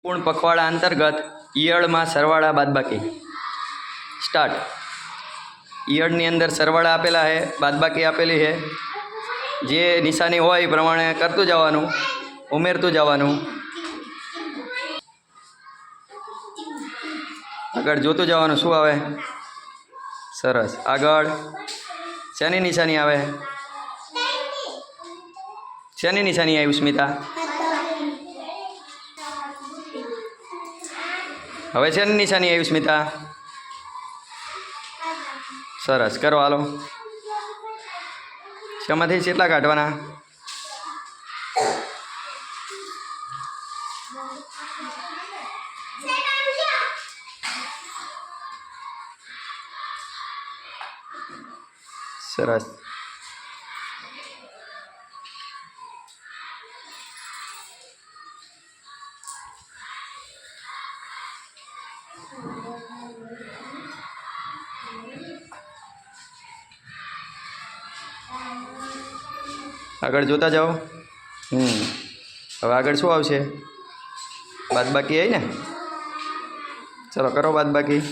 પૂર્ણ પખવાડા અંતર્ગત ઈયળમાં સરવાળા બાદબાકી સ્ટાર્ટ। ઈયળની અંદર સરવાળા આપેલા છે, બાદબાકી આપેલી છે। જે નિશાની હોય એ પ્રમાણે કરતું જવાનું, ઉમેરતું જવાનું, આગળ જોતું જવાનું શું આવે। સરસ। આગળ શેની નિશાની આવે? શેની નિશાની આવી સ્મિતા? હવે શેની નિશાની આવી સ્મિતા? સરસ, કરો હાલો। શેમાંથી કેટલા કાઢવાના? સરસ। આગળ જોતા જાઓ। હવે આગળ શું આવશે? બાદબાકી આવી ને? ચલો કરો બાદબાકી।